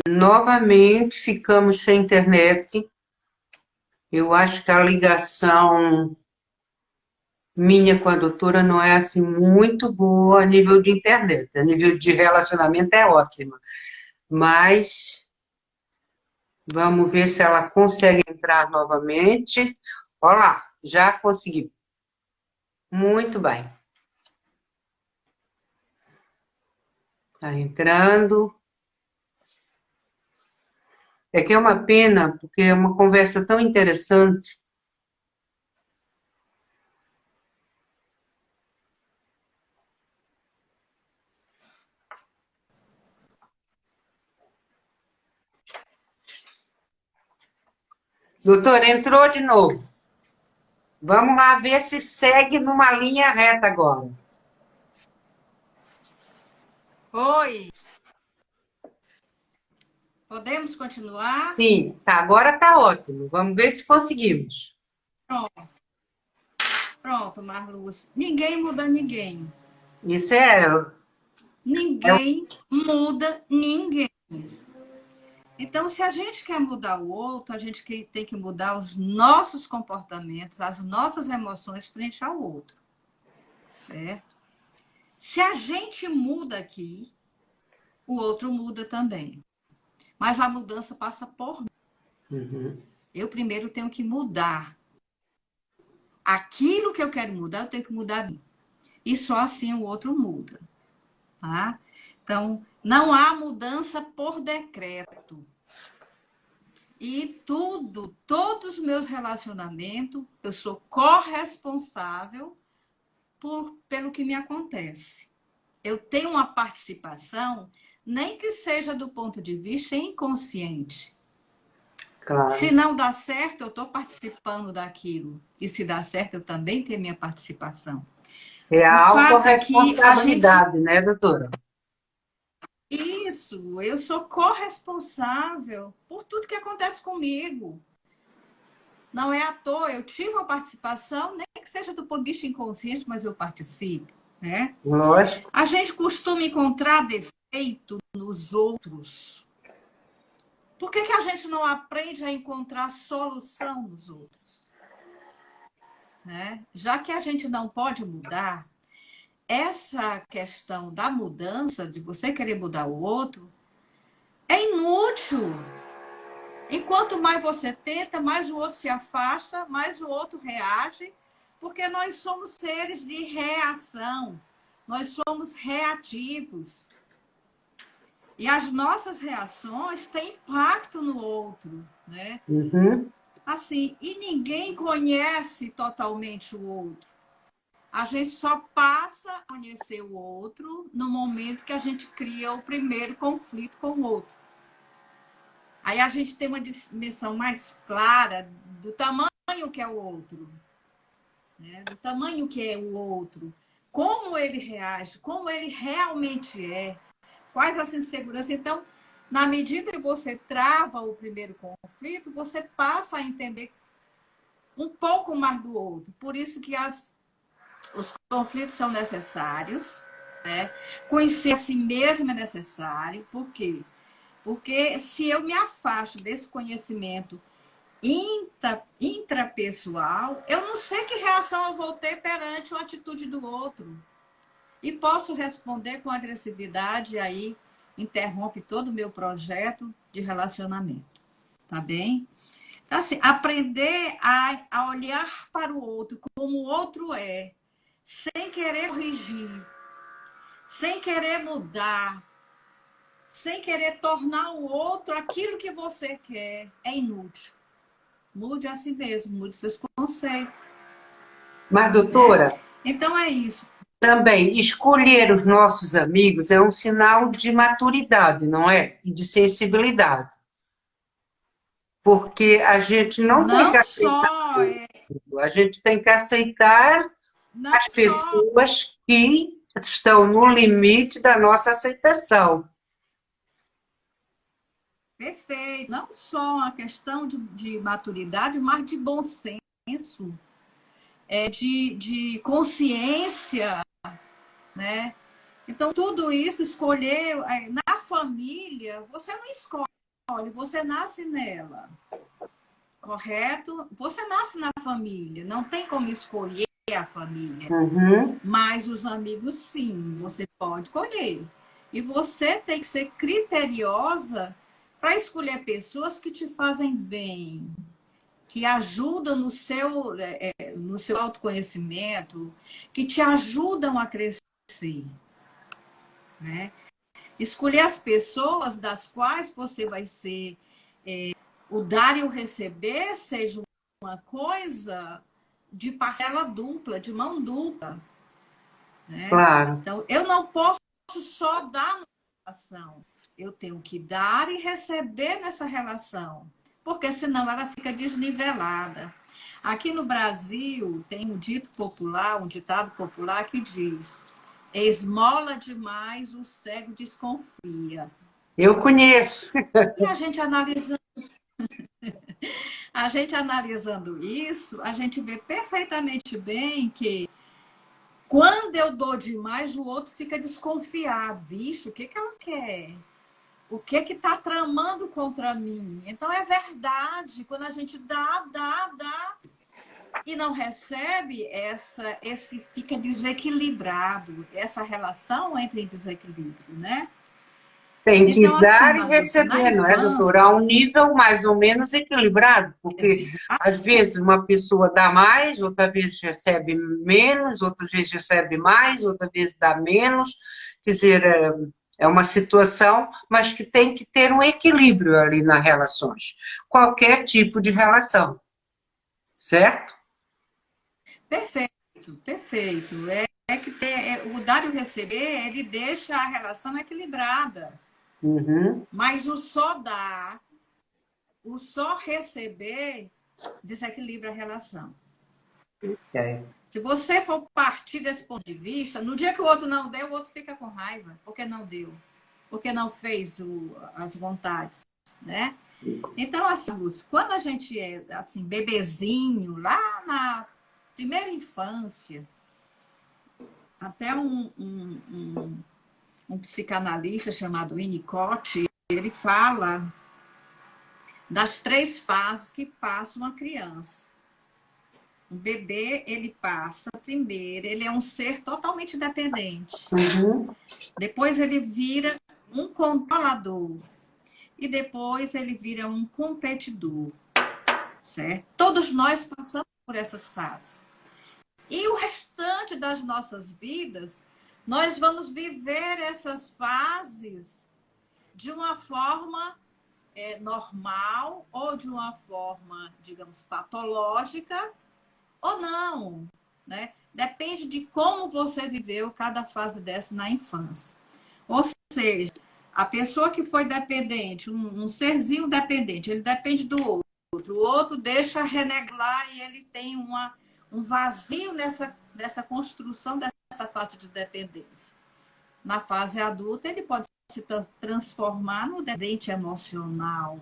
Novamente ficamos sem internet. Eu acho que a ligação minha com a doutora não é assim muito boa a nível de internet. A nível de relacionamento é ótima. Mas vamos ver se ela consegue entrar novamente. Olha lá, já conseguiu. Muito bem. Está entrando. É que é uma pena, porque é uma conversa tão interessante. Doutor, entrou de novo. Vamos lá ver se segue numa linha reta agora. Oi, podemos continuar? Sim, tá, agora está ótimo. Vamos ver se conseguimos. Pronto, pronto, Marluz. Ninguém muda ninguém. Isso é. Ninguém muda ninguém. Então, se a gente quer mudar o outro, a gente tem que mudar os nossos comportamentos, as nossas emoções frente ao outro, certo? Se a gente muda aqui, o outro muda também. Mas a mudança passa por mim. Uhum. Eu primeiro tenho que mudar. Aquilo que eu quero mudar, eu tenho que mudar. E só assim o outro muda. Tá? Então, não há mudança por decreto. E todos os meus relacionamentos, eu sou corresponsável pelo que me acontece. Eu tenho uma participação, nem que seja do ponto de vista inconsciente. Claro. Se não dá certo, eu estou participando daquilo. E se dá certo, eu também tenho minha participação. É O a fato é que a gente. autorresponsabilidade, né, doutora? Isso, eu sou corresponsável por tudo que acontece comigo. Não é à toa, eu tive uma participação, nem que seja do ponto de vista inconsciente, mas eu participo, né? Lógico. A gente costuma encontrar defeito nos outros. Por que a gente não aprende a encontrar solução nos outros? Né? Já que a gente não pode mudar, essa questão da mudança, de você querer mudar o outro, é inútil. Enquanto mais você tenta, mais o outro se afasta, mais o outro reage, porque nós somos seres de reação, nós somos reativos. E as nossas reações têm impacto no outro, né? Uhum. Assim, e ninguém conhece totalmente o outro. A gente só passa a conhecer o outro no momento que a gente cria o primeiro conflito com o outro. Aí a gente tem uma dimensão mais clara do tamanho que é o outro, né? Do tamanho que é o outro, como ele reage, como ele realmente é, quais as inseguranças. Então, na medida que você trava o primeiro conflito, você passa a entender um pouco mais do outro. Por isso que os conflitos são necessários, né? Conhecer a si mesmo é necessário. Por quê? Porque se eu me afasto desse conhecimento intrapessoal, eu não sei que reação eu vou ter perante uma atitude do outro. E posso responder com agressividade, e aí interrompe todo o meu projeto de relacionamento. Tá bem? Então, assim, aprender a olhar para o outro como o outro é, sem querer corrigir, sem querer mudar, sem querer tornar o outro aquilo que você quer, é inútil. Mude a si mesmo, mude seus conceitos, Mas, né? doutora, Então é isso. também escolher os nossos amigos é um sinal de maturidade, não é? E de sensibilidade. Porque a gente não tem que Não aceitar só, tudo, a gente tem que aceitar não as só, pessoas que estão no limite da nossa aceitação. perfeito, não só a questão de maturidade, mas de bom senso, de consciência, né? Então, tudo isso, escolher na família, você não escolhe escolhe, você nasce nela, correto? Você nasce na família, não tem como escolher a família. Uhum. Mas os amigos, sim, você pode escolher. E você tem que ser criteriosa para escolher pessoas que te fazem bem, que ajudam no seu autoconhecimento, que te ajudam a crescer, né? Escolher as pessoas das quais você vai ser o dar e o receber seja uma coisa de parcela dupla, de mão dupla, né? Claro. Então, eu não posso só dar na relação. Eu tenho que dar e receber nessa relação, porque senão ela fica desnivelada. Aqui no Brasil tem um dito popular, um ditado popular que diz: esmola demais, o cego desconfia. Eu conheço. E a gente analisando isso, a gente vê perfeitamente bem que quando eu dou demais, o outro fica desconfiado. Vixe, o que que ela quer? O que que está tramando contra mim? Então, é verdade. Quando a gente dá e não recebe, esse fica desequilibrado. Essa relação entra em desequilíbrio, né? Tem que Então, assim, dar e Maurício, na receber, não é, infância... doutora? A um nível mais ou menos equilibrado, porque às vezes uma pessoa dá mais, outra vez recebe menos, outra vez recebe mais, outra vez dá menos. Quer dizer, é uma situação, mas que tem que ter um equilíbrio ali nas relações. Qualquer tipo de relação, certo? Perfeito, perfeito. O dar e o receber, ele deixa a relação equilibrada. Uhum. Mas o só dar, o só receber, desequilibra a relação. É. Se você for partir desse ponto de vista, no dia que o outro não deu, o outro fica com raiva, porque não deu, porque não fez as vontades, né? Então, assim, quando a gente é assim, bebezinho, lá na primeira infância, até um psicanalista chamado Winnicott, ele fala das 3 fases que passa uma criança. Um bebê, ele passa, primeiro, ele é um ser totalmente dependente. Uhum. Depois ele vira um controlador. E depois ele vira um competidor, certo? Todos nós passamos por essas fases. E o restante das nossas vidas, nós vamos viver essas fases de uma forma normal ou de uma forma, digamos, patológica ou não, né? Depende de como você viveu cada fase dessa na infância. Ou seja, a pessoa que foi dependente, um serzinho dependente, ele depende do outro, o outro deixa renegar e ele tem um vazio nessa construção dessa fase de dependência. Na fase adulta, ele pode se transformar no dependente emocional.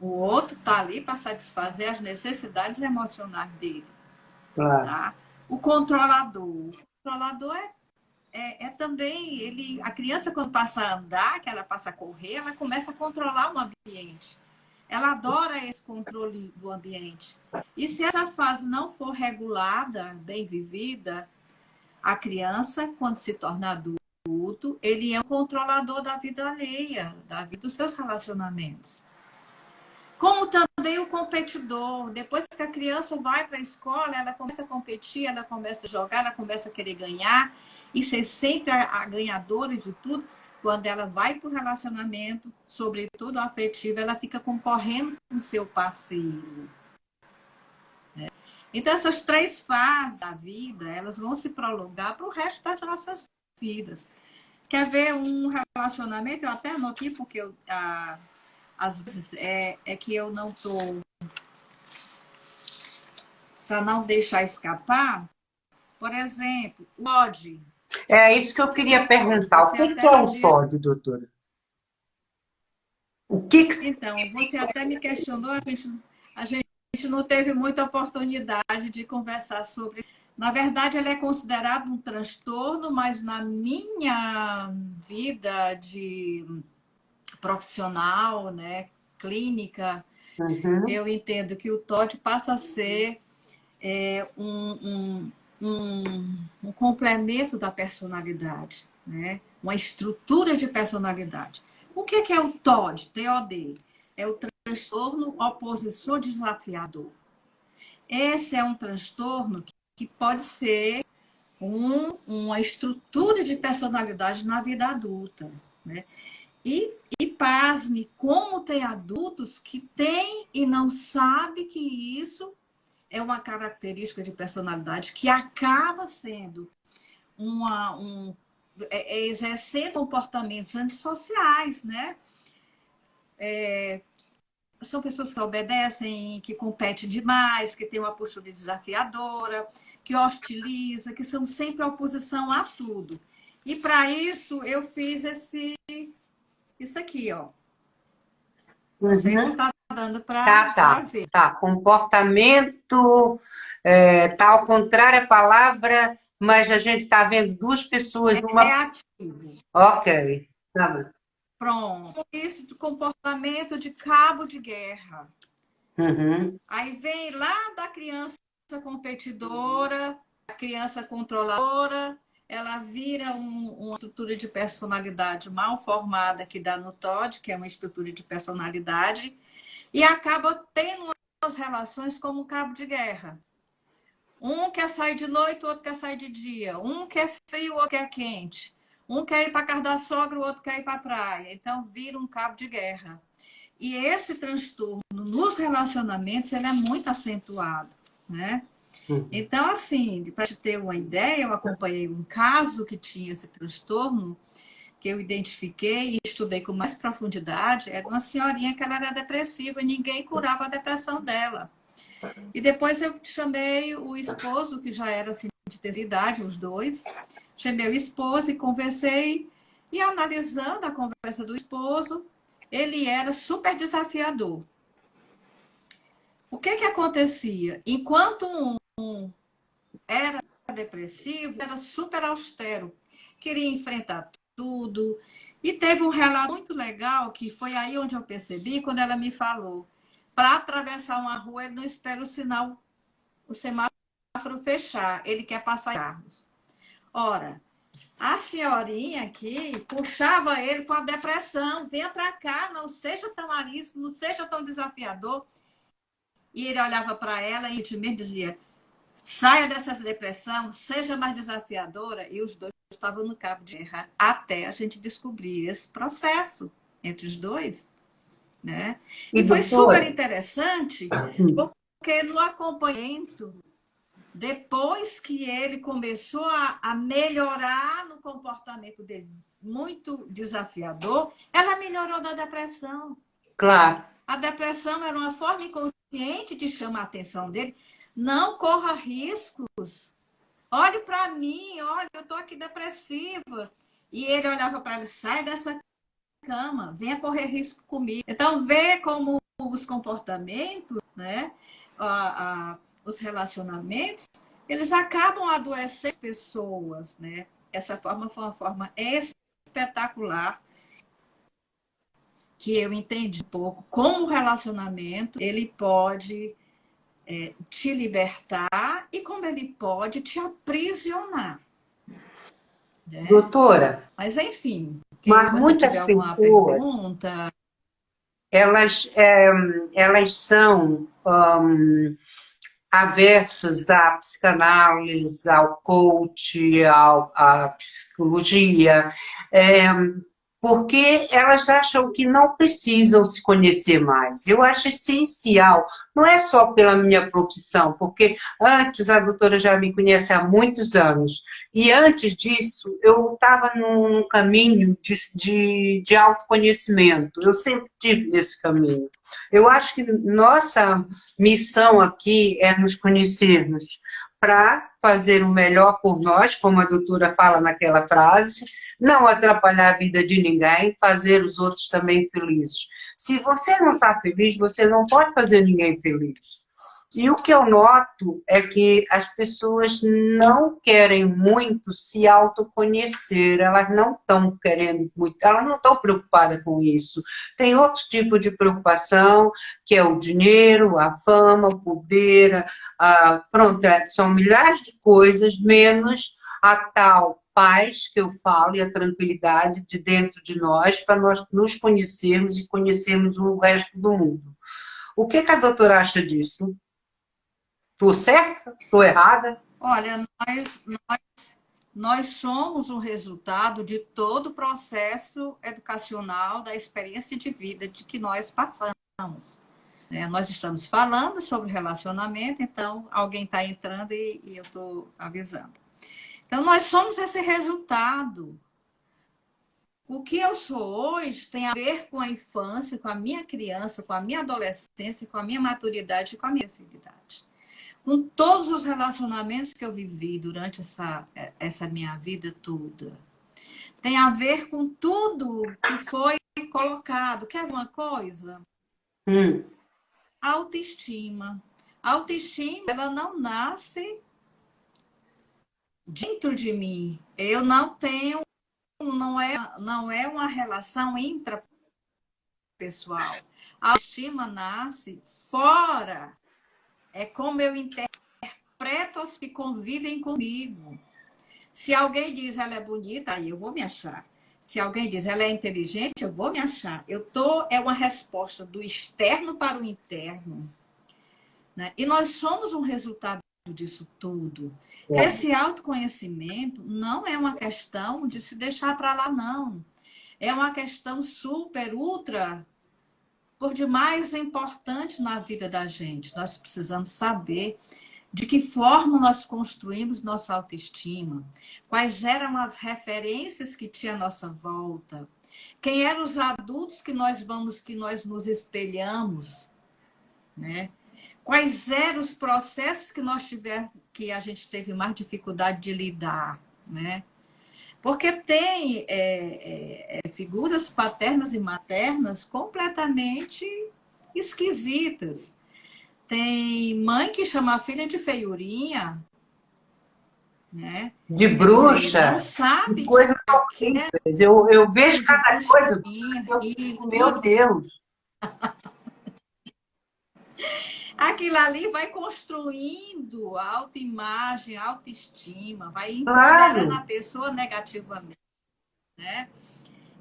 O outro está ali para satisfazer as necessidades emocionais dele. Claro. Tá? O controlador também, a criança quando passa a andar, que ela passa a correr, ela começa a controlar o ambiente. Ela adora esse controle do ambiente. E se essa fase não for regulada, bem vivida, a criança, quando se torna adulto, ele é um controlador da vida alheia, da vida dos seus relacionamentos. Como também o competidor. Depois que a criança vai para a escola, ela começa a competir, ela começa a jogar, ela começa a querer ganhar e ser sempre a ganhadora de tudo. Quando ela vai para o relacionamento, sobretudo afetivo, ela fica concorrendo com o seu parceiro. Então, essas 3 fases da vida, elas vão se prolongar para o resto das nossas vidas. Quer ver um relacionamento? Eu até anotei porque às vezes é que eu não estou... Para não deixar escapar, por exemplo, o TOD. É isso que eu O que é queria o TOD? perguntar. O Você que que até é um o dia... TOD, doutora? O que que Então, você até me questionou, a gente não teve muita oportunidade de conversar sobre... Na verdade, ele é considerado um transtorno, mas na minha vida de profissional, né, clínica, Uhum. eu entendo que o TOD passa a ser um complemento da personalidade, né? Uma estrutura de personalidade. O que é o TOD? TOD? É o transtorno opositor desafiador. Esse é um transtorno que pode ser uma estrutura de personalidade na vida adulta, né? E pasme, como tem adultos que têm e não sabem que isso é uma característica de personalidade que acaba sendo exercendo comportamentos antissociais, né? São pessoas que obedecem, que competem demais, que têm uma postura desafiadora, que hostiliza, que são sempre oposição a tudo. E para isso eu fiz isso aqui, ó. Não sei se Uhum. está dando Tá, para tá, ver. tá. Comportamento, tá ao contrário a palavra, mas a gente está vendo duas pessoas, É uma. ativo. Ok, tá bom. Pronto. Isso de comportamento de cabo de guerra. Uhum. Aí vem lá da criança competidora, a criança controladora, ela vira uma estrutura de personalidade mal formada que dá no TOD, que é uma estrutura de personalidade, e acaba tendo as relações como um cabo de guerra. Um quer sair de noite, o outro quer sair de dia. Um quer frio, o outro quer quente. Um quer ir para casa da sogra, o outro quer ir para a praia. Então vira um cabo de guerra. E esse transtorno nos relacionamentos ele é muito acentuado, né? Uhum. Então, assim, para te ter uma ideia, eu acompanhei um caso que tinha esse transtorno, que eu identifiquei e estudei com mais profundidade. Era uma senhorinha que ela era depressiva e ninguém curava a depressão dela. E depois eu chamei o esposo, que já era assim, de terceira idade, os dois. Chamei o esposo e conversei. E analisando a conversa do esposo, ele era super desafiador. O que acontecia? Enquanto um era depressivo, era super austero, queria enfrentar tudo. E teve um relato muito legal, que foi aí onde eu percebi, quando ela me falou, para atravessar uma rua, ele não espera o sinal, o semáforo fechar, ele quer passar carros. Ora, a senhorinha aqui puxava ele com a depressão, venha para cá, não seja tão arisco, não seja tão desafiador. E ele olhava para ela e mesmo dizia, saia dessa depressão, seja mais desafiadora. E os dois estavam no cabo de guerra até a gente descobrir esse processo entre os dois, né? E E foi super doutora? interessante, porque no acompanhamento, depois que ele começou a melhorar no comportamento dele, muito desafiador, ela melhorou da depressão. Claro. A depressão era uma forma inconsciente de chamar a atenção dele. Não corra riscos. Olhe para mim, olha, eu estou aqui depressiva. E ele olhava para ele, sai dessa cama, venha correr risco comigo. Então, vê como os comportamentos, né, os relacionamentos, eles acabam adoecendo as pessoas, né? Essa forma foi uma forma espetacular que eu entendi um pouco como o relacionamento ele pode te libertar e como ele pode te aprisionar, né? Doutora, Mas enfim, quem mas você muitas tiver alguma pessoas, pergunta, elas, elas são aversas à psicanálise, ao coach, à psicologia, é, porque elas acham que não precisam se conhecer mais. Eu acho essencial, não é só pela minha profissão, porque antes a doutora já me conhece há muitos anos, e antes disso eu estava num caminho de autoconhecimento, eu sempre tive nesse caminho. Eu acho que nossa missão aqui é nos conhecermos para fazer o melhor por nós, como a doutora fala naquela frase, não atrapalhar a vida de ninguém, fazer os outros também felizes. Se você não está feliz, você não pode fazer ninguém feliz. E o que eu noto é que as pessoas não querem muito se autoconhecer, elas não estão querendo muito, elas não estão preocupadas com isso. Tem outro tipo de preocupação, que é o dinheiro, a fama, o poder, pronto, são milhares de coisas, menos a tal paz que eu falo e a tranquilidade de dentro de nós, para nós nos conhecermos e conhecermos o resto do mundo. O que que a doutora acha disso? Estou certa? Estou errada? Olha, nós somos o resultado de todo o processo educacional, da experiência de vida de que nós passamos. Né? Nós estamos falando sobre relacionamento, então alguém está entrando e eu estou avisando. Então, nós somos esse resultado. O que eu sou hoje tem a ver com a infância, com a minha criança, com a minha adolescência, com a minha maturidade e com a minha sensibilidade. Com todos os relacionamentos que eu vivi durante essa minha vida toda. Tem a ver com tudo que foi colocado. Quer uma coisa? Autoestima. A autoestima, ela não nasce dentro de mim. Eu não tenho, não é uma relação intrapessoal. A autoestima nasce fora. É como eu interpreto as que convivem comigo. Se alguém diz ela é bonita, aí eu vou me achar. Se alguém diz ela é inteligente, eu vou me achar. É uma resposta do externo para o interno. Né? E nós somos um resultado disso tudo. Esse autoconhecimento não é uma questão de se deixar para lá, não. É uma questão super, ultra, por demais importante na vida da gente. Nós precisamos saber de que forma nós construímos nossa autoestima, quais eram as referências que tinha à nossa volta, quem eram os adultos que nós nos espelhamos, né? Quais eram os processos que a gente teve mais dificuldade de lidar, né? Porque tem figuras paternas e maternas completamente esquisitas. Tem mãe que chama a filha de feiurinha, né? De Quer dizer, bruxa, não sabe de que coisas aquela horríveis. Eu vejo de cada coisa, bruxinha, eu fico, meu isso. Deus. Aquilo ali vai construindo autoimagem, autoestima, vai empoderando a Claro, pessoa negativamente, né?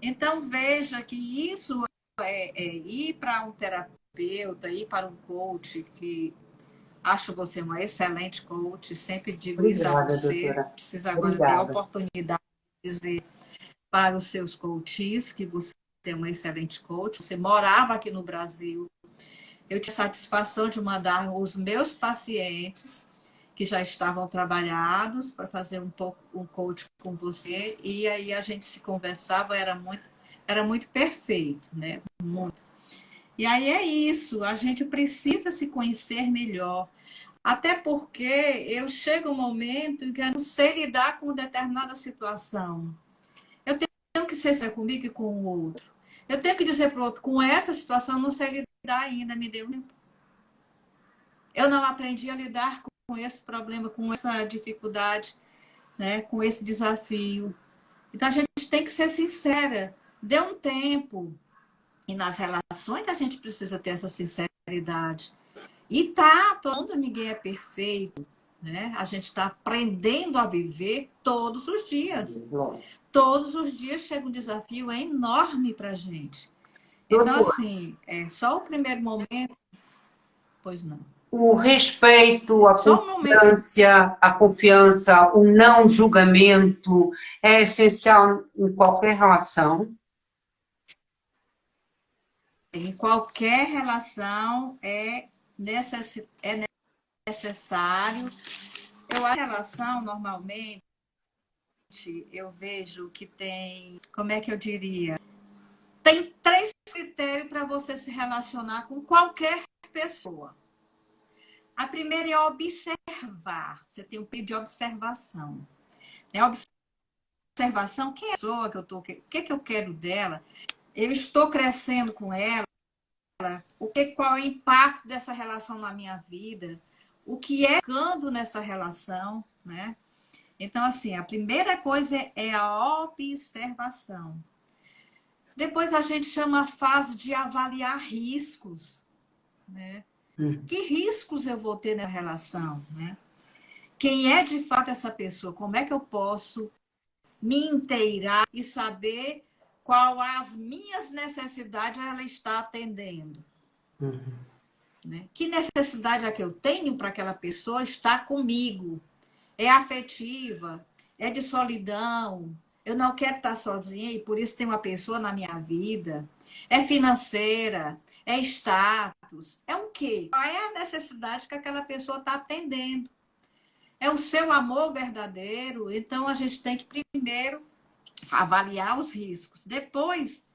Então, veja que isso é ir para um terapeuta, ir para um coach, que acho você uma excelente coach, sempre digo isso a obrigada, você, doutora. precisa agora ter a Obrigada. oportunidade de dizer para os seus coaches que você é uma excelente coach, você morava aqui no Brasil, eu tive a satisfação de mandar os meus pacientes que já estavam trabalhados para fazer um coach com você, e aí a gente se conversava, era muito perfeito, né? Muito. E aí é isso, a gente precisa se conhecer melhor. Até porque eu chego um momento em que eu não sei lidar com determinada situação. Eu tenho que ser sincera comigo e com o outro. Eu tenho que dizer para o outro, com essa situação eu não sei lidar ainda, me deu tempo. Eu não aprendi a lidar com esse problema, com essa dificuldade, né, com esse desafio. Então a gente tem que ser sincera. Dê um tempo. E nas relações a gente precisa ter essa sinceridade. E todo mundo, ninguém é perfeito. Né? A gente está aprendendo a viver todos os dias. Todos os dias chega um desafio enorme para a gente. Então, Doutor, assim, só o primeiro momento, pois não. o respeito, Só um momento. a confiança, o não julgamento é essencial em qualquer relação. Em qualquer relação é necessário. Eu acho que a relação, normalmente, eu vejo que tem, como é que eu diria? Tem 3 critérios para você se relacionar com qualquer pessoa. A primeira é observar. Você tem um período de observação. Observação, quem é a pessoa que eu tô, o que eu quero dela? Eu estou crescendo com ela, qual é o impacto dessa relação na minha vida, o que é ficando nessa relação, né? Então, assim, a primeira coisa é a observação. Depois a gente chama a fase de avaliar riscos, né? Que riscos eu vou ter na relação, né? Quem é de fato essa pessoa? Como é que eu posso me inteirar e saber qual as minhas necessidades ela está atendendo? Né? Que necessidade é que eu tenho para aquela pessoa estar comigo? É afetiva? É de solidão? Eu não quero estar sozinha e por isso tem uma pessoa na minha vida? É financeira? É status? É o quê? Qual é a necessidade que aquela pessoa está atendendo? É o seu amor verdadeiro? Então, a gente tem que primeiro avaliar os riscos. Depois,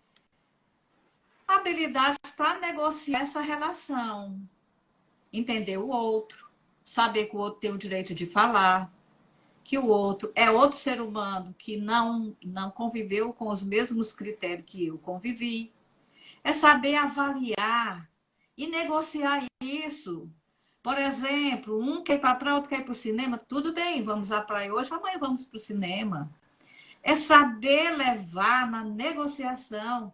habilidade para negociar essa relação. Entender o outro. Saber que o outro tem o direito de falar. Que o outro é outro ser humano que não conviveu com os mesmos critérios que eu convivi. É saber avaliar e negociar isso. Por exemplo, um quer ir para a praia, outro quer ir para o cinema. Tudo bem, vamos à praia hoje, amanhã vamos para o cinema. É saber levar na negociação,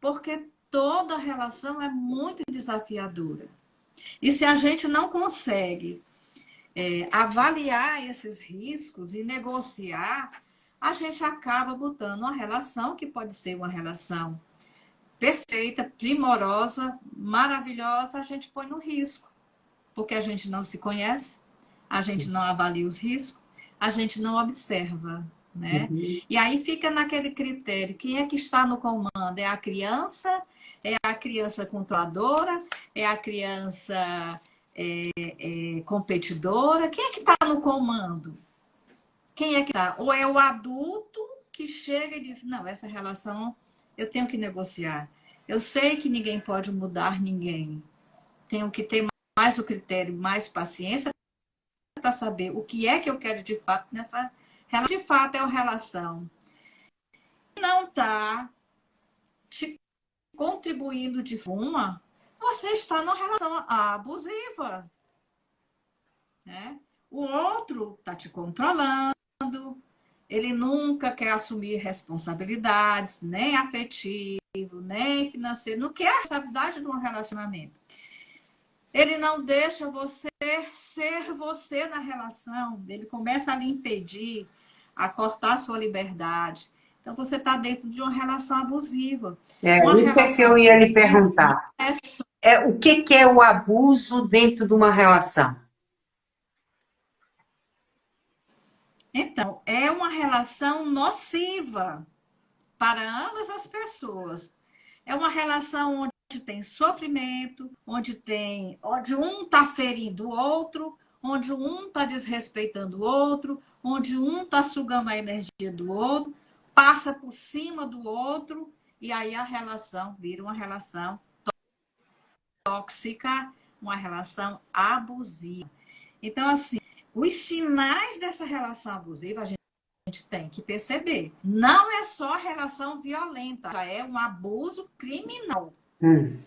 porque toda relação é muito desafiadora. E se a gente não consegue avaliar esses riscos e negociar, a gente acaba botando uma relação que pode ser uma relação perfeita, primorosa, maravilhosa, a gente põe no risco. Porque a gente não se conhece, a gente não avalia os riscos, a gente não observa, né? E aí fica naquele critério, quem é que está no comando? É a criança? É a criança controladora? É a criança competidora? Quem é que está no comando? Quem é que está? Ou é o adulto que chega e diz, não, essa relação eu tenho que negociar. Eu sei que ninguém pode mudar ninguém. Tenho que ter mais o critério, mais paciência para saber o que é que eu quero de fato nessa relação. De fato é uma relação que não está te contribuindo de forma, você está numa relação abusiva. Né? O outro está te controlando, ele nunca quer assumir responsabilidades, nem afetivo, nem financeiro, não quer a responsabilidade de um relacionamento. Ele não deixa você ser você na relação, ele começa a lhe impedir, a cortar a sua liberdade. Então, você está dentro de uma relação abusiva. Isso é que eu ia lhe perguntar. O que é o abuso dentro de uma relação? Então, é uma relação nociva para ambas as pessoas. É uma relação onde tem sofrimento, onde um está ferindo o outro, onde um está desrespeitando o outro, onde um está sugando a energia do outro, passa por cima do outro, e aí a relação vira uma relação tóxica, uma relação abusiva. Então, assim, os sinais dessa relação abusiva a gente tem que perceber. Não é só relação violenta, já é um abuso criminal.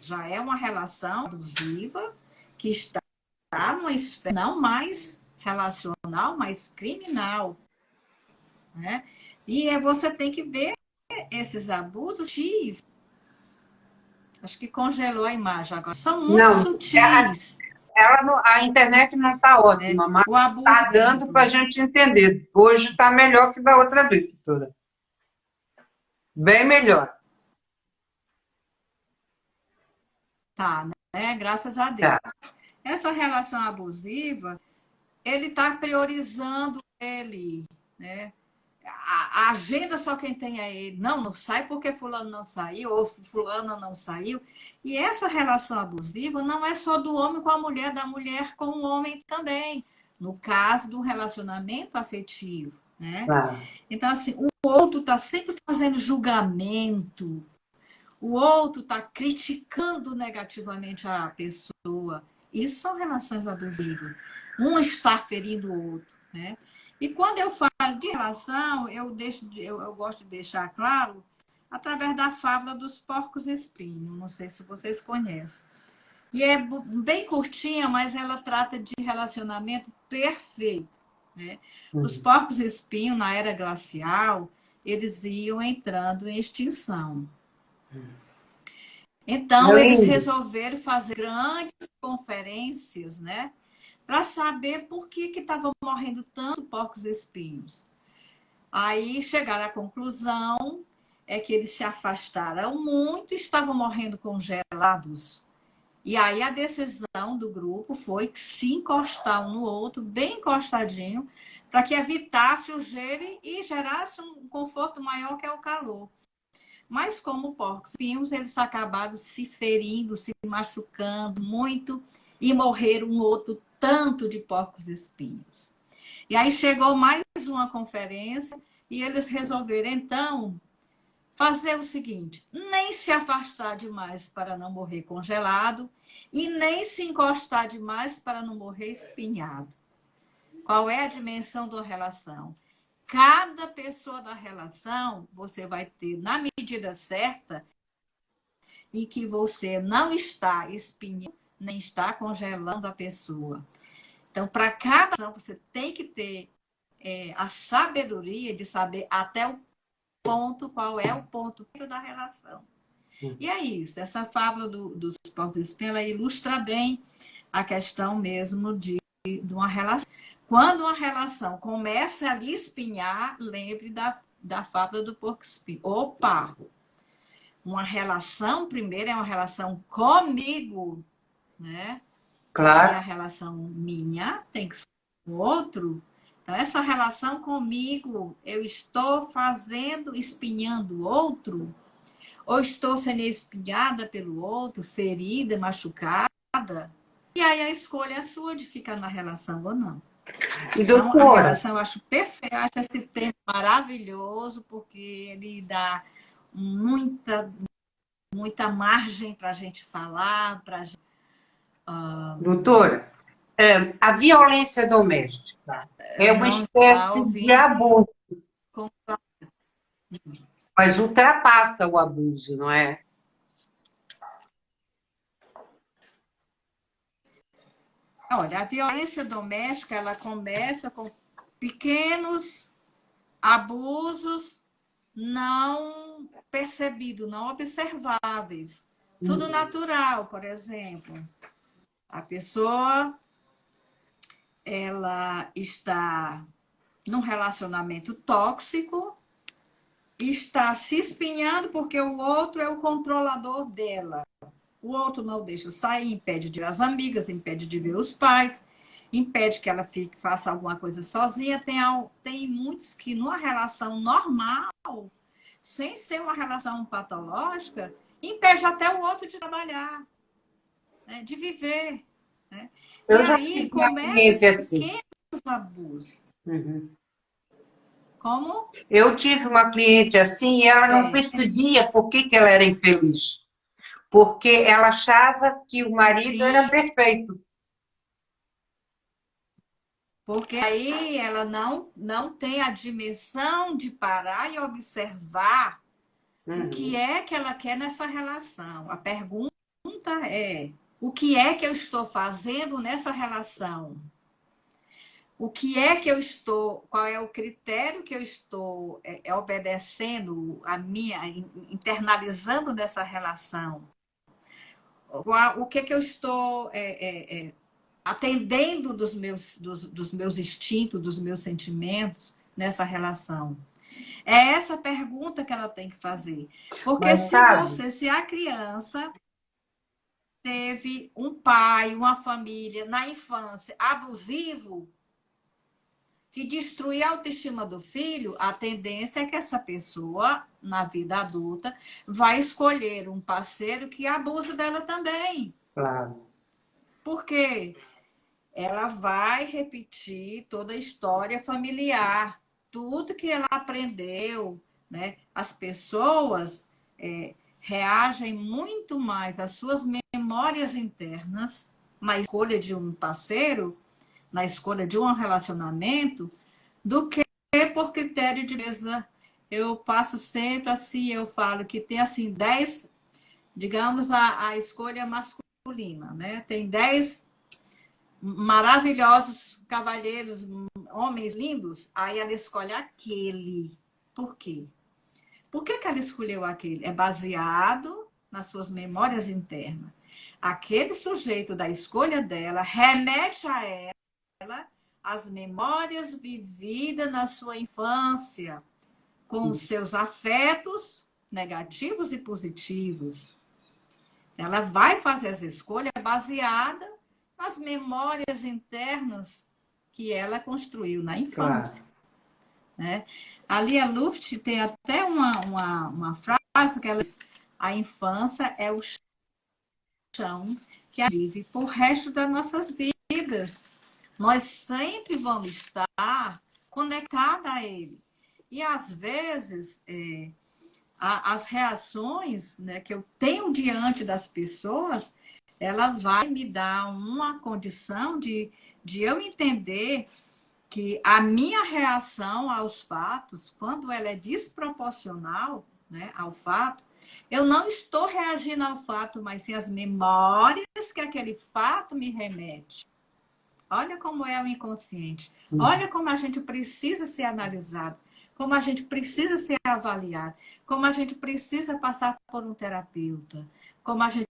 Já é uma relação abusiva que está numa esfera não mais relacional, mas criminal. Né? E você tem que ver esses abusos X. Acho que congelou a imagem agora. São muito sutis. A internet não está ótima, mas está dando para a gente entender. Hoje está melhor que da outra vez, doutora. Bem melhor. Tá, né? Graças a Deus. Tá. Essa relação abusiva, ele está priorizando ele, né? A agenda só quem tem é ele. Não sai porque fulano não saiu, ou fulana não saiu. E essa relação abusiva não é só do homem com a mulher, da mulher com o homem também. No caso do relacionamento afetivo, né? Claro. Então, assim, o outro está sempre fazendo julgamento, o outro está criticando negativamente a pessoa. Isso são relações abusivas. Um está ferindo o outro, né? E quando eu falo de relação, eu gosto de deixar claro através da fábula dos porcos-espinhos. Não sei se vocês conhecem. E é bem curtinha, mas ela trata de relacionamento perfeito, né? Os porcos-espinhos, na era glacial, eles iam entrando em extinção. Então, eles resolveram fazer grandes conferências, né? Para saber por que estavam morrendo tanto porcos-espinhos. Aí chegaram à conclusão que eles se afastaram muito e estavam morrendo congelados. E aí a decisão do grupo foi se encostar um no outro, bem encostadinho, para que evitasse o gelo e gerasse um conforto maior, que é o calor. Mas como porcos-espinhos, eles acabaram se ferindo, se machucando muito e morreram um outro tanto de porcos-espinhos. E aí chegou mais uma conferência e eles resolveram, então, fazer o seguinte: nem se afastar demais para não morrer congelado e nem se encostar demais para não morrer espinhado. Qual é a dimensão da relação? Cada pessoa da relação você vai ter na medida certa em que você não está espinhando nem está congelando a pessoa. Então, para cada relação, você tem que ter a sabedoria de saber até o ponto, qual é o ponto da relação. E é isso, essa fábula dos porcos-espinhos, ela ilustra bem a questão mesmo de uma relação. Quando uma relação começa a lhe espinhar, lembre da fábula do porco-espinho. Opa! Uma relação, primeiro, é uma relação comigo, né? Claro. E a relação minha tem que ser com o outro. Então, essa relação comigo, eu estou fazendo, espinhando o outro, ou estou sendo espinhada pelo outro, ferida, machucada. E aí a escolha é sua de ficar na relação ou não. E, Então, a doutora, relação eu acho perfeita, acho esse tema maravilhoso, porque ele dá muita margem para a gente falar, para a gente... doutora, a violência doméstica é uma Não está espécie de ouvindo abuso, com... mas ultrapassa o abuso, não é? Olha, a violência doméstica, ela começa com pequenos abusos não percebidos, não observáveis. Tudo natural, por exemplo. A pessoa, ela está num relacionamento tóxico, está se espinhando porque o outro é o controlador dela. O outro não deixa sair, impede de ver as amigas, impede de ver os pais, impede que ela faça alguma coisa sozinha. Tem muitos que, numa relação normal, sem ser uma relação patológica, impede até o outro de trabalhar, né, de viver. Né? E Eu já aí tive uma começam cliente esses assim. pequenos abusos. Uhum. Como? Eu tive uma cliente assim e ela não percebia por que ela era infeliz. Porque ela achava que o marido era Sim, perfeito. porque aí ela não tem a dimensão de parar e observar o que é que ela quer nessa relação. A pergunta é: o que é que eu estou fazendo nessa relação? O que é que eu estou, qual é o critério que eu estou obedecendo a minha, internalizando nessa relação? O que é que eu estou atendendo dos meus instintos, dos meus sentimentos nessa relação? É essa pergunta que ela tem que fazer. Porque Mas sabe, se a criança teve um pai, uma família na infância abusivo, que destruir a autoestima do filho, a tendência é que essa pessoa, na vida adulta, vai escolher um parceiro que abuse dela também. claro. Por quê? Ela vai repetir toda a história familiar, tudo que ela aprendeu, né? As pessoas reagem muito mais às suas memórias internas na escolha de um parceiro, na escolha de um relacionamento, do que por critério de beleza eu passo sempre assim, eu falo que tem assim 10, digamos, a escolha masculina, né? Tem 10 maravilhosos cavalheiros, homens lindos, aí ela escolhe aquele. Por quê? Por que ela escolheu aquele? É baseado nas suas memórias internas. Aquele sujeito da escolha dela remete a ela as memórias vividas na sua infância, com os seus afetos negativos e positivos. Ela vai fazer essa escolha baseada nas memórias internas que ela construiu na infância. Claro. Né? A Lia Luft tem até uma frase que ela diz: a infância é o chão que a vive por resto das nossas vidas. Nós sempre vamos estar conectados a ele. E, às vezes, as reações, né, que eu tenho diante das pessoas, ela vai me dar uma condição de eu entender que a minha reação aos fatos, quando ela é desproporcional, né, ao fato, eu não estou reagindo ao fato, mas sim às memórias que aquele fato me remete. Olha como é o inconsciente. Olha como a gente precisa ser analisado, como a gente precisa ser avaliado, como a gente precisa passar por um terapeuta, como a gente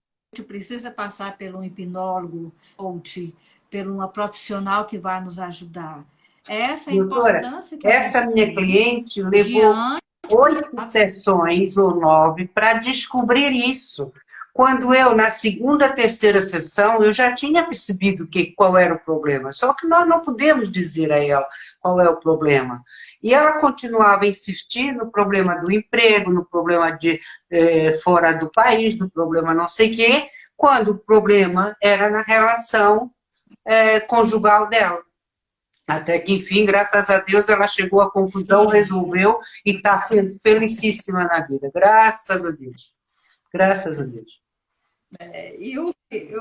precisa passar por um hipnólogo, coach, por uma profissional que vai nos ajudar. Essa é a Doutora, importância que a gente essa minha tem cliente levou diante 8 das... sessões ou 9 para descobrir isso. Quando eu, na segunda, terceira sessão, eu já tinha percebido qual era o problema. Só que nós não podemos dizer a ela qual é o problema. E ela continuava a insistir no problema do emprego, no problema de fora do país, no problema não sei o quê, quando o problema era na relação conjugal dela. Até que, enfim, graças a Deus, ela chegou à conclusão, Sim. resolveu e está sendo felicíssima na vida. Graças a Deus. Graças a Deus. E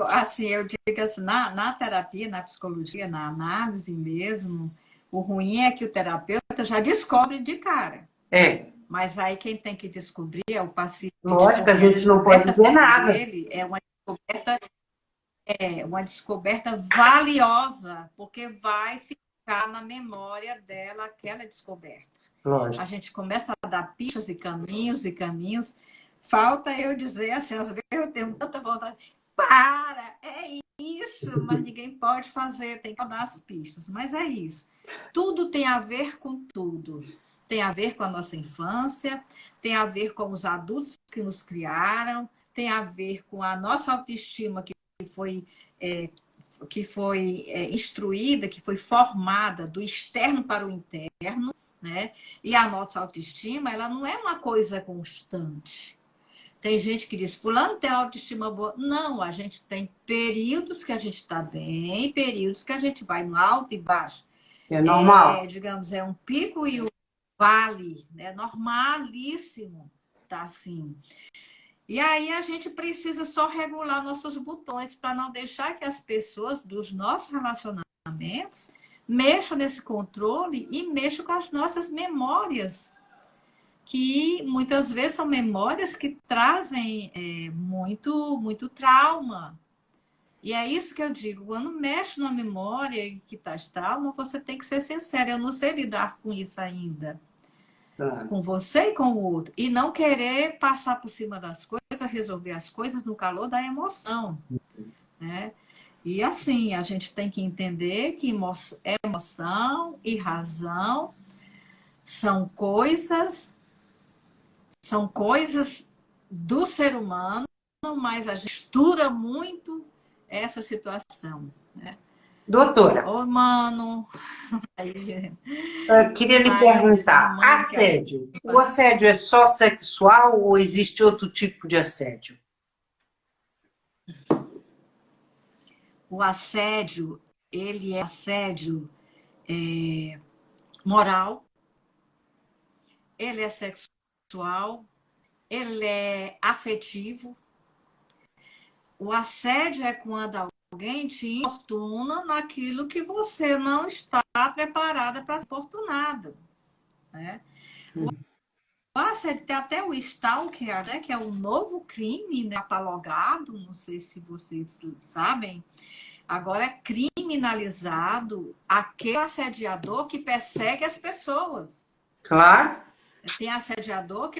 assim, eu digo assim, na terapia, na psicologia, na análise mesmo, o ruim é que o terapeuta já descobre de cara. É, Mas aí quem tem que descobrir é o paciente, lógico, a porque a gente não pode descoberta ver nada. dele é uma descoberta valiosa, porque vai ficar na memória dela aquela descoberta. A Lógico. gente começa a dar pistas e caminhos e caminhos. Falta eu dizer assim, às vezes eu tenho tanta vontade. Para, é isso, mas ninguém pode fazer, tem que dar as pistas. Mas é isso. Tudo tem a ver com tudo. Tem a ver com a nossa infância, tem a ver com os adultos que nos criaram, tem a ver com a nossa autoestima foi, é, que foi instruída, que foi formada do externo para o interno, né? E a nossa autoestima, ela não é uma coisa constante. Tem gente que diz, fulano tem autoestima boa. Não, a gente tem períodos que a gente está bem, períodos que a gente vai no alto e baixo. É normal. Digamos, é um pico e um vale, né? Normalíssimo, tá assim. E aí a gente precisa só regular nossos botões para não deixar que as pessoas dos nossos relacionamentos mexam nesse controle e mexam com as nossas memórias, que muitas vezes são memórias que trazem muito trauma. E é isso que eu digo, quando mexe numa memória que traz trauma, você tem que ser sincero, eu não sei lidar com isso ainda. Claro. Com você e com o outro. E não querer passar por cima das coisas, resolver as coisas no calor da emoção. Né? E assim, a gente tem que entender que emoção e razão são coisas do ser humano, mas a gente mistura muito essa situação. Né? Doutora, Ô, mano, eu queria lhe aí dizendo, perguntar, mano, que assédio. O assédio é só sexual ou existe outro tipo de assédio? o assédio, ele é assédio moral, ele é sexual, ele é afetivo. O assédio é quando alguém te importuna naquilo que você não está preparada para ser importunada. Né? assédio tem até o stalker, né, que é um novo crime, né, catalogado, não sei se vocês sabem. Agora é criminalizado aquele assediador que persegue as pessoas. Claro. Tem assediador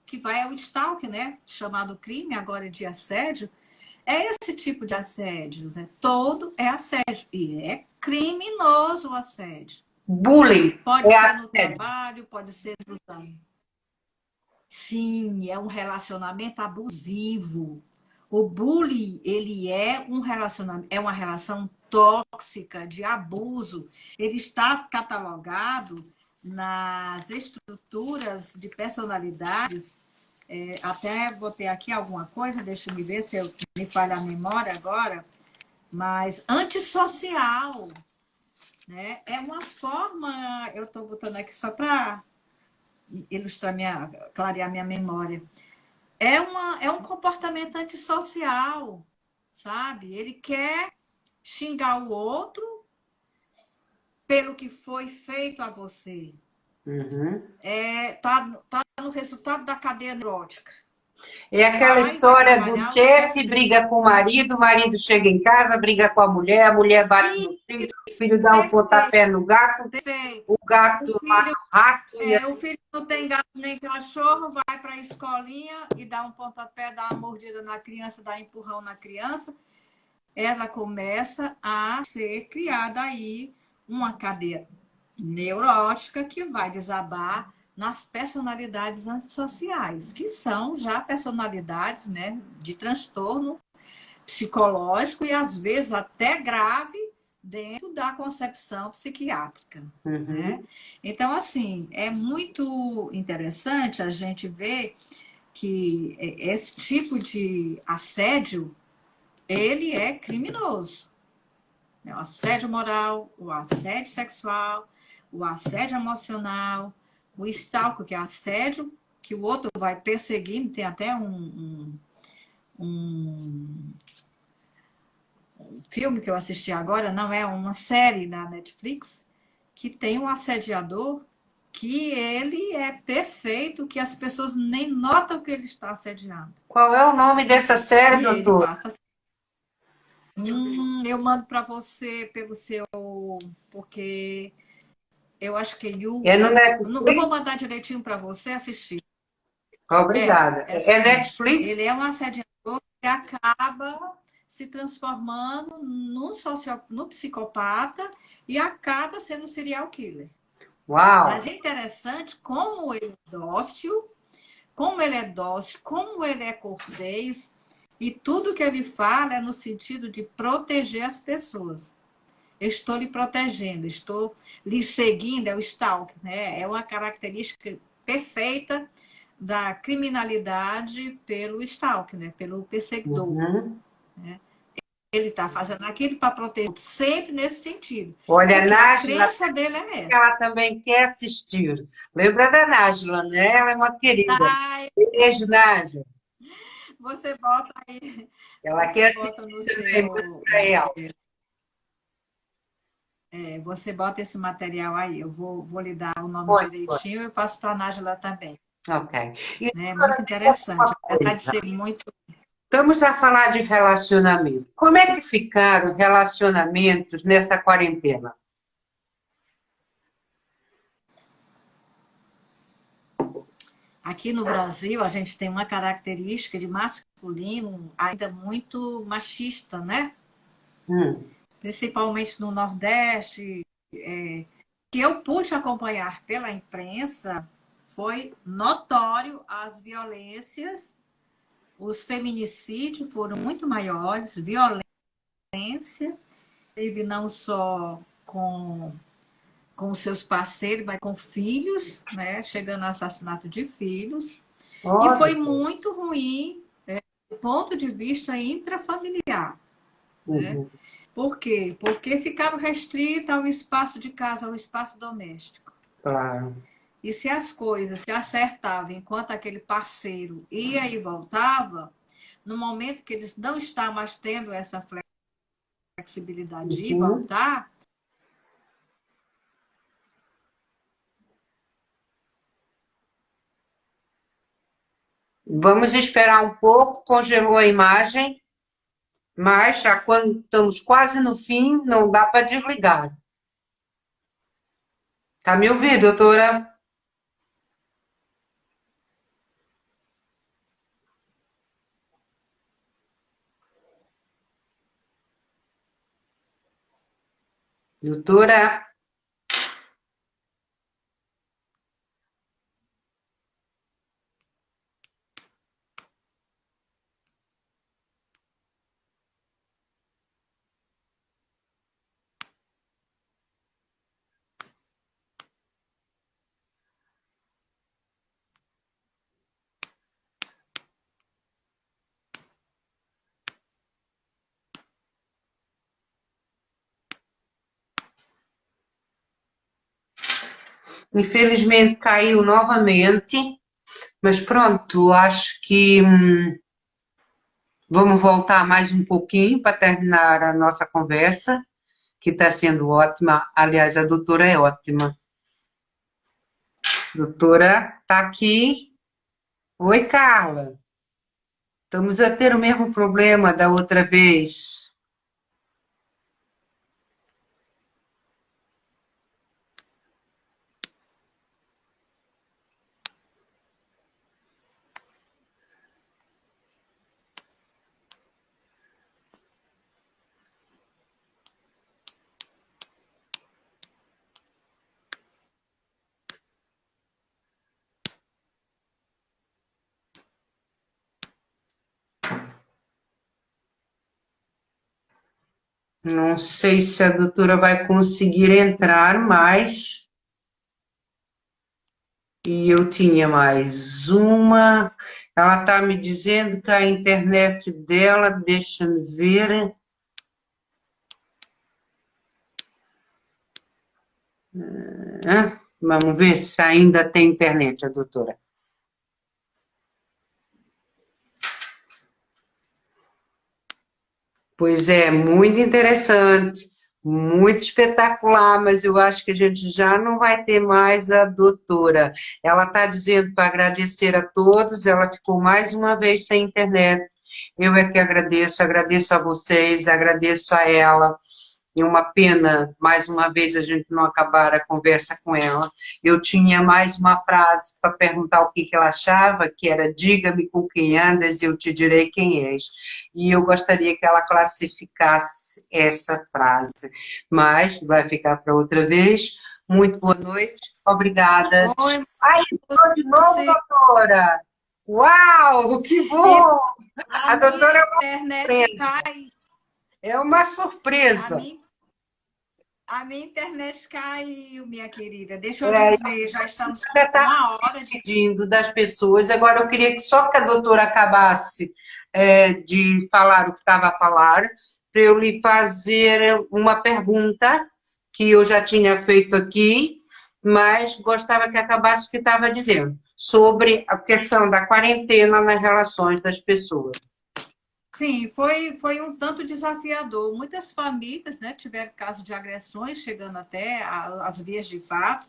que vai ao stalker, né? Chamado crime agora de assédio. É esse tipo de assédio, né? Todo é assédio. E é criminoso o assédio. Bullying Pode é ser no assédio. trabalho, pode ser no trabalho. Sim, é um relacionamento abusivo. O bullying, ele é um relacionamento, é uma relação tóxica de abuso. Ele está catalogado nas estruturas de personalidades. Até botei aqui alguma coisa, deixa eu ver se eu me falha a memória agora, mas antissocial, né? É uma forma, eu estou botando aqui só para ilustrar clarear minha memória. É um comportamento antissocial, sabe? Ele quer xingar o outro pelo que foi feito a você. Uhum. Tá no resultado da cadeia neurótica. É aquela Vai história do trabalhar o chefe chefe. briga com o marido chega em casa, briga com a mulher bate no filho, o filho dá um Perfeito, pontapé no gato, perfeito. o O gato mata filho, o rato e o assim. filho não tem gato nem cachorro, vai para a escolinha e dá um pontapé, dá uma mordida na criança, dá um empurrão na criança. Ela começa a ser criada aí uma cadeia neurótica que vai desabar nas personalidades antissociais, que são já personalidades, né, de transtorno psicológico e às vezes até grave dentro da concepção psiquiátrica, né? Uhum. Então, assim, é muito interessante a gente ver que esse tipo de assédio, ele é criminoso. O assédio moral, o assédio sexual, o assédio emocional, o stalker, que é assédio que o outro vai perseguindo. Tem até um filme que eu assisti agora, não é uma série da Netflix, que tem um assediador que ele é perfeito, que as pessoas nem notam que ele está assediando. Qual é o nome dessa série, E ele doutor? passa. Eu mando para você pelo seu, porque eu acho que É no eu vou Netflix? mandar direitinho para você assistir. Obrigada. É É sim. Netflix? Ele é um assediador que acaba se transformando no psicopata e acaba sendo serial killer. Uau! Mas é interessante como ele é dócil, como ele é dócil, como ele é cortês, e tudo que ele fala é no sentido de proteger as pessoas. Eu estou lhe protegendo, estou lhe seguindo, é o stalk, né? É uma característica perfeita da criminalidade pelo stalk, né? Pelo perseguidor. Uhum. Né? Ele está fazendo aquilo para proteger, sempre nesse sentido. Olha, Porque a Nájila, crença dele é essa. ela também quer assistir. Lembra da Nájila, né? Ela é uma querida. Ai, Beijo, Nájila. você bota aí, Ela você quer bota assistir no também, manda seu, para ela. você bota esse material aí. Eu vou lhe dar o nome Pode, pode. direitinho e eu passo para a Nájila também. Ok. E, Né? doutora, Muito me conta interessante, uma apesar de coisa. ser muito. Estamos a falar de relacionamento. Como é que ficaram relacionamentos nessa quarentena? Aqui no Brasil, a gente tem uma característica de masculino ainda muito machista, né? Hum. Principalmente no Nordeste, que eu pude acompanhar pela imprensa, foi notório as violências, os feminicídios foram muito maiores, violência, teve não só com os seus parceiros, mas com filhos, né? Chegando ao assassinato de filhos. E Olha, foi muito ruim do ponto de vista intrafamiliar. Né? uhum. Por quê? Porque ficaram restritos ao espaço de casa, ao espaço doméstico. Claro. E se as coisas se acertavam enquanto aquele parceiro ia e voltava, no momento que eles não estão mais tendo essa flexibilidade de ir e Uhum. voltar, Vamos esperar um pouco, congelou a imagem, mas já quando estamos quase no fim, não dá para desligar. Tá me ouvindo, doutora? Doutora? Infelizmente caiu novamente, mas pronto, acho que vamos voltar mais um pouquinho para terminar a nossa conversa, que está sendo ótima. Aliás, a doutora é ótima. Doutora, está aqui. Oi, Carla. Estamos a ter o mesmo problema da outra vez. Não sei se a doutora vai conseguir entrar mais. E eu tinha mais uma. Ela está me dizendo que a internet dela, deixa-me ver. Vamos ver se ainda tem internet, a doutora. Pois é, muito interessante, muito espetacular, mas eu acho que a gente já não vai ter mais a doutora. Ela está dizendo para agradecer a todos, ela ficou mais uma vez sem internet. Eu é que agradeço, agradeço a vocês, agradeço a ela. E uma pena, mais uma vez, a gente não acabar a conversa com ela. Eu tinha mais uma frase para perguntar o que ela achava, que era: diga-me com quem andas e eu te direi quem és. E eu gostaria que ela classificasse essa frase. Mas vai ficar para outra vez. Muito boa noite, obrigada. Oi, Ai, estou de novo, você. doutora! Uau, que bom! A A doutora minha é uma internet surpresa. cai. É uma A surpresa. minha, a minha internet caiu, minha querida. Deixa eu É, dizer, já estamos com ainda está uma hora de. pedindo das pessoas. Agora, eu queria que só que a doutora acabasse de falar o que estava a falar, para eu lhe fazer uma pergunta que eu já tinha feito aqui, mas gostava que acabasse o que estava dizendo, sobre a questão da quarentena nas relações das pessoas. Sim, foi um tanto desafiador. Muitas famílias, né, tiveram casos de agressões, chegando até às vias de fato,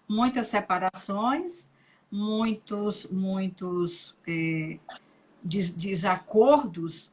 muitas separações, muitos desacordos.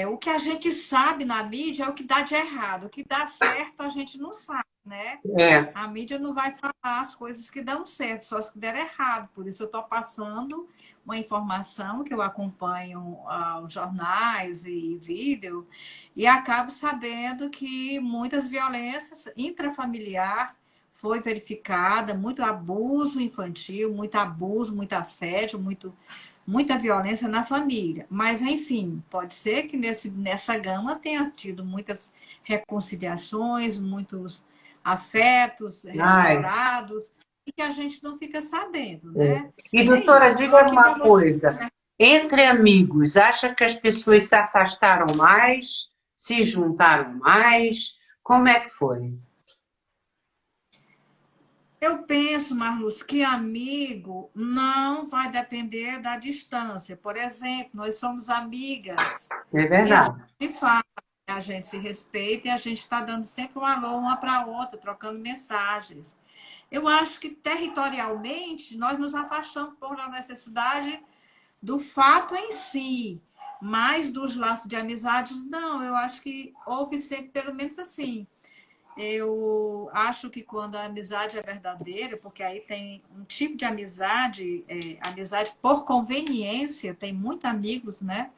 O que a gente sabe na mídia é o que dá de errado. O que dá certo a gente não sabe, né? É, A mídia não vai falar as coisas que dão certo, só as que deram errado. Por isso eu estou passando uma informação que eu acompanho os jornais e vídeo e acabo sabendo que muitas violências intrafamiliar foi verificada, muito abuso infantil, muito abuso, muito assédio, muita violência na família. Mas, enfim, pode ser que nessa gama tenha tido muitas reconciliações, muitos afetos ai, restaurados, e que a gente não fica sabendo, é. né? E, É doutora, isso. Estou diga aqui para uma você. coisa. Entre amigos, acha que as pessoas se afastaram mais? Se juntaram mais? Como é que foi? Eu penso, Marluz, que amigo não vai depender da distância. Por exemplo, nós somos amigas É e a verdade. gente fala, a gente se respeita e a gente está dando sempre um alô uma para a outra, trocando mensagens. Eu acho que territorialmente nós nos afastamos por uma necessidade do fato em si, mas dos laços de amizades, não. Eu acho que houve sempre, pelo menos assim. Eu acho que quando a amizade é verdadeira, porque aí tem um tipo de amizade, amizade por conveniência, tem muitos amigos, né?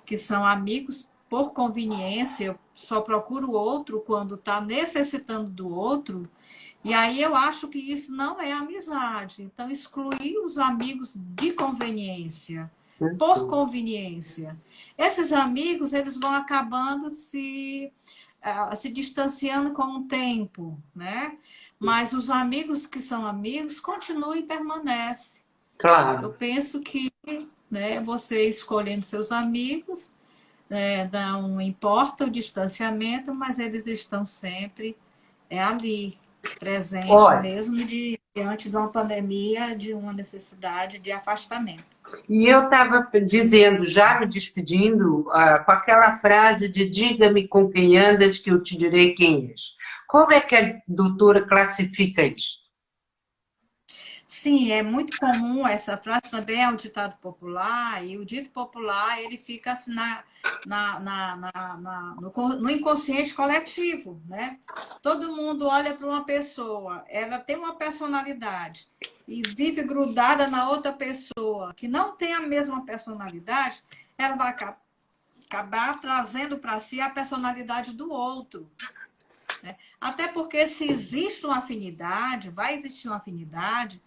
Que são amigos por conveniência, só procura o outro quando está necessitando do outro. E aí eu acho que isso não é amizade. Então, excluir os amigos de conveniência, por conveniência. Esses amigos, eles vão acabando se distanciando com o tempo, né? Mas os amigos que são amigos continuam e permanecem. Eu Claro. penso que, né, você escolhendo seus amigos, não importa o distanciamento, mas eles estão sempre ali, presente Olha, mesmo diante de uma pandemia, de uma necessidade de afastamento. e eu estava dizendo, já me despedindo, com aquela frase de diga-me com quem andas que eu te direi quem és. Como é que a doutora classifica isso? Sim, é muito comum essa frase, também é um ditado popular, e o dito popular ele fica assim no inconsciente coletivo, né? Todo mundo olha para uma pessoa, ela tem uma personalidade e vive grudada na outra pessoa que não tem a mesma personalidade, ela vai acabar trazendo para si a personalidade do outro. Né? Até porque se existe uma afinidade, vai existir uma afinidade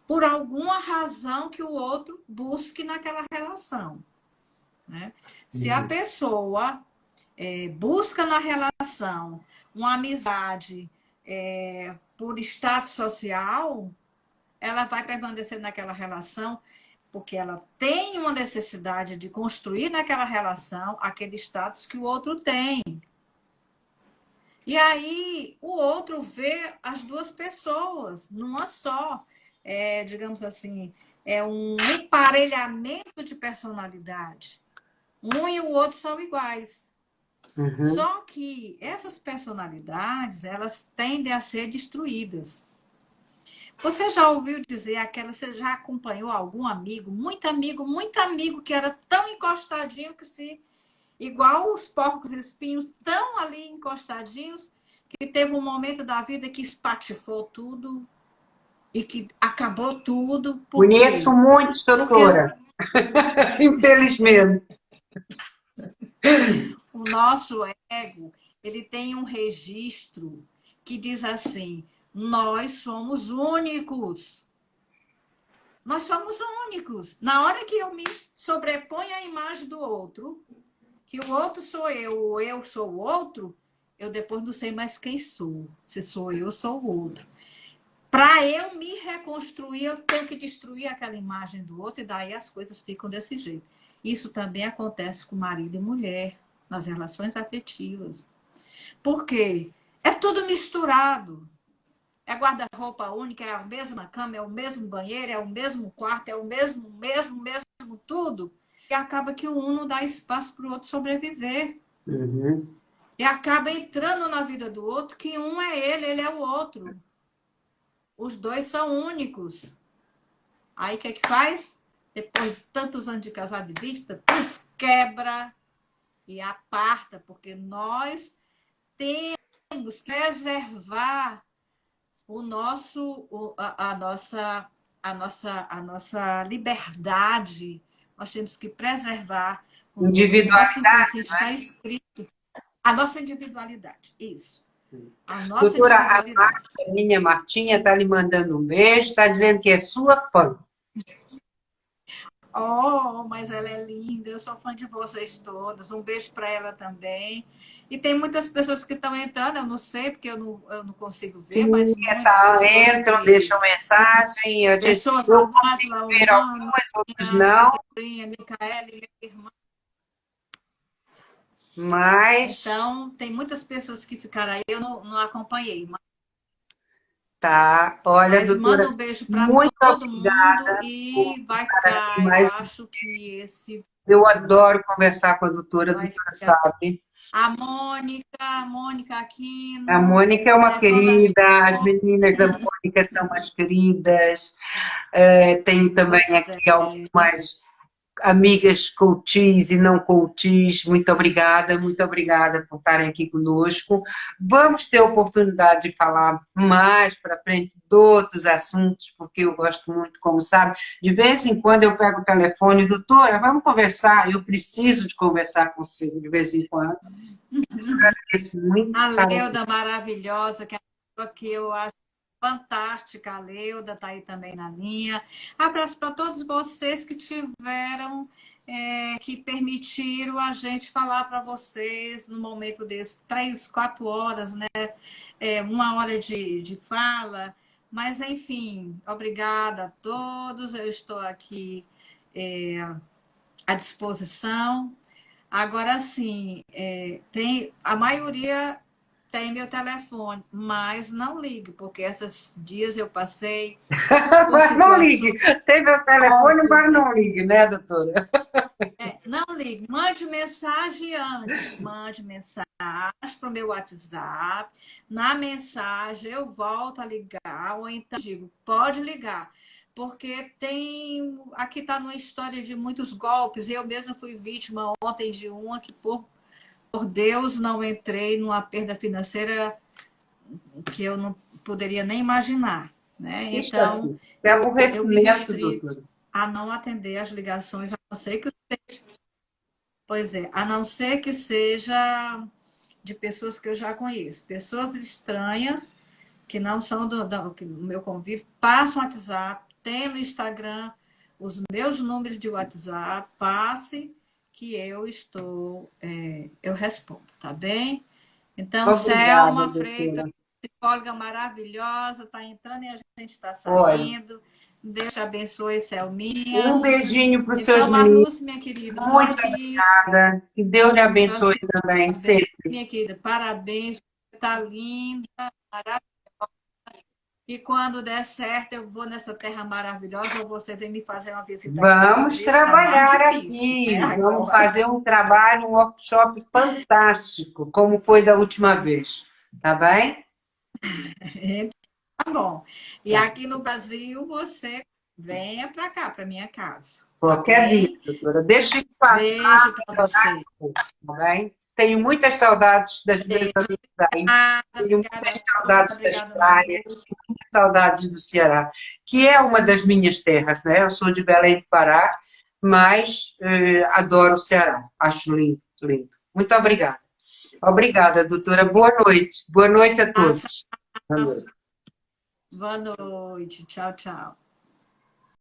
por alguma razão que o outro busque naquela relação. Né? Se a pessoa busca na relação uma amizade por status social, ela vai permanecer naquela relação porque ela tem uma necessidade de construir naquela relação aquele status que o outro tem. E aí o outro vê as duas pessoas numa só. Digamos assim, é um emparelhamento de personalidade. Um e o outro são iguais. Uhum. Só que essas personalidades, elas tendem a ser destruídas. Você já ouviu dizer aquela, você já acompanhou algum muito amigo que era tão encostadinho que se igual os porcos espinhos, tão ali encostadinhos, que teve um momento da vida que espatifou tudo e que acabou tudo. Por Conheço quê? muitos, Porque doutora, infelizmente. o nosso ego, ele tem um registro que diz assim: nós somos únicos. Nós somos únicos. Na hora que eu me sobreponho à imagem do outro, que o outro sou eu, ou eu sou o outro, eu depois não sei mais quem sou. Se sou eu, sou o outro. Para eu me reconstruir, eu tenho que destruir aquela imagem do outro, e daí as coisas ficam desse jeito. Isso também acontece com marido e mulher, nas relações afetivas. Por quê? É tudo misturado. É guarda-roupa única, é a mesma cama, é o mesmo banheiro, é o mesmo quarto, é o mesmo tudo. E acaba que um não dá espaço para o outro sobreviver. Uhum. E acaba entrando na vida do outro, que um é ele é o outro. Os dois são únicos. Aí o que é que faz? Depois de tantos anos de casado de vista, quebra e aparta, porque nós temos que preservar o nosso, a nossa liberdade. Nós temos que preservar. No nosso Individualidade. inconsciente está escrito a nossa individualidade. Isso. A nossa Doutora, a individualidade. minha Martinha está lhe mandando um beijo, está dizendo que é sua fã. Oh, mas ela é linda, eu sou fã de vocês todas. Um beijo para ela também. E tem muitas pessoas que estão entrando, eu não sei, porque eu não consigo ver, Sim, mas muitas tá, pessoas entram, que. deixam mensagem, Pessoa eu Flávia, consigo ver Humana, algumas, outras minha não, sobrinha, Micaela, minha irmã. mas Então, tem muitas pessoas que ficaram aí, eu não acompanhei. tá. Olha, Mas manda doutora, um beijo para muito todo mundo obrigada por e vai estar aqui ficar, eu mais. acho que esse Eu adoro conversar com a vai doutora ficar. sabe. A Mônica A Aquino, Mônica é uma levando a querida, as meninas da Mônica são umas queridas. Tenho também aqui algumas amigas coaches e não coaches, muito obrigada por estarem aqui conosco. Vamos ter oportunidade de falar mais para frente de outros assuntos, porque eu gosto muito, como sabe, de vez em quando eu pego o telefone, doutora, vamos conversar, eu preciso de conversar com você de vez em quando. Agradeço muito. A Leuda maravilhosa, que eu acho fantástica, a Leuda está aí também na linha. Abraço para todos vocês que tiveram, que permitiram a gente falar para vocês no momento desse, 3, 4 horas, né? 1 hora de fala. Mas, enfim, obrigada a todos. Eu estou aqui à disposição. Agora sim, a maioria tem meu telefone, mas não ligue, porque esses dias eu passei por Mas não situações... ligue, tem meu telefone, mas não ligue, né, doutora? Não ligue, mande mensagem antes, mande mensagem para o meu WhatsApp, na mensagem eu volto a ligar, ou então digo, pode ligar, porque aqui está numa história de muitos golpes, eu mesma fui vítima ontem de uma que, por Deus, não entrei numa perda financeira que eu não poderia nem imaginar, né? Então, é eu me aborrecimento, restrito doutora. a não atender as ligações, a não ser que a não ser que seja de pessoas que eu já conheço. Pessoas estranhas, que não são do meu convívio, passam o WhatsApp, tem no Instagram os meus números de WhatsApp, passe que eu respondo, tá bem? Então, Obrigada, Selma Freitas, doutora. psicóloga maravilhosa, está entrando e a gente está Olha, saindo. Deus te abençoe, Selminha. um beijinho para os seus Então, meninos. Marluce, minha querida, um Muito beijo obrigada. Que Deus lhe para abençoe você também, também, sempre. minha querida. Parabéns, está linda, maravilhosa. E quando der certo, eu vou nessa terra maravilhosa ou você vem me fazer uma visita aqui no Vamos Brasil, que está mais trabalhar difícil, né, aqui. Vamos agora. fazer um trabalho, um workshop fantástico, como foi da última vez. Tá bem? Tá bom. E Tá. aqui no Brasil, você venha para cá, para minha casa, tá Qualquer dia, bem? doutora. Deixa isso passar, Beijo para você. tá bem? Tenho muitas saudades das minhas Beijo. amigas aí. Tenho Obrigada, muitas Marluce. saudades das Obrigada, praias, Marluce. muitas saudades do Ceará, que é uma das minhas terras, né? Eu sou de Belém do Pará, mas adoro o Ceará. Acho lindo, lindo. Muito obrigada. Obrigada, doutora. Boa noite. Boa noite a Tchau, todos. Boa noite. boa noite. Tchau, tchau.